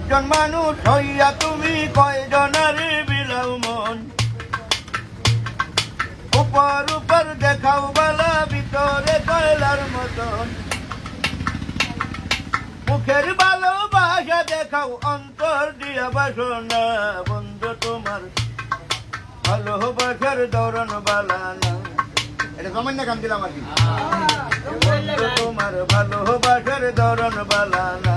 একজন মানুষ হইয়া তুমি কয়জনারে বিলাও মন, উপর উপর দেখাও বালা ভিতরে কয়লার মতন, মুখের ভালোবাসা দেখাও অন্তর দিয়া বাসনা, বন্ধু তোমার ভালোবাসার ধরন বালা না। এটা সামান্য গান দিলাম আর কি। বন্ধু তোমার ভালোবাসার ধরন বালা না।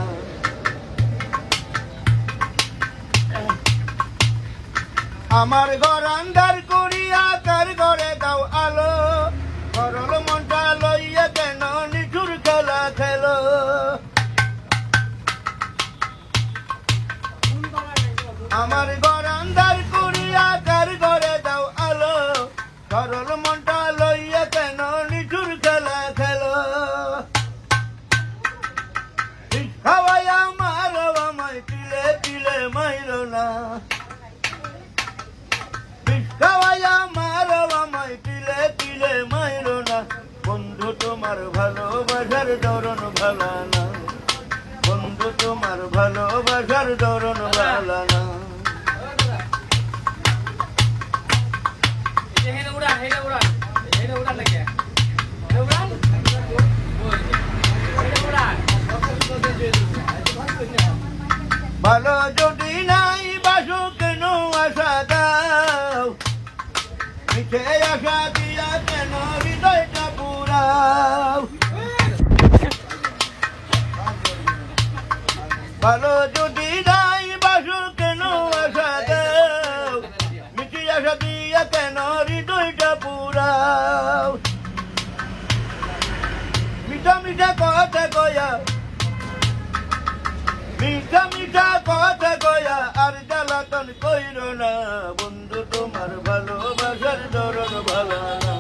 আমার ঘর আন্ধার করিয়া কার ঘরে দাও আলো, সরল মনটা লইয়া কেন নিঠুর খেলা খেলো। আমার ঘর আন্ধার করিয়া কার ঘরে দাও আলো, সরল মনটা লইয়া কেন নিঠুর খেলা খেলো। খাওয়াইয়া মারো আমায় তিলে তিলে মাইরো না, খাওয়াইয়া মারো আমায় তিলে তিলে মাইরো না, বন্ধু তোমার ভালোবাসার ধরন ভালা না, বন্ধু তোমার ভালোবাসার ধরন ভালা না। ভালো যদি নাই বাসো কেন আশা দাও, মিঠে আশা দিয়া কেন হৃদয়টা পুরাও। ভালো যদি নাই বাসো কেন আশা দাও, মিঠে আশা দিয়া কেন হৃদয়টা পুরাও। মিঠা মিঠা কথা কয়া, মিঠা মিঠা কথা কয়া আর জ্বালাতন কইরো না, বন্ধু তোমার ভালোবাসার ধরন ভালা না,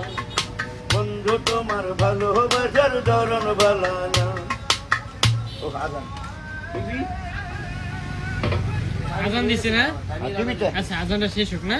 বন্ধু তোমার ভালোবাসার ধরন ভালা না। ও আজান টিভি আজান দিছে না? টিভিতে আচ্ছা আজানটা শেষ হোক না।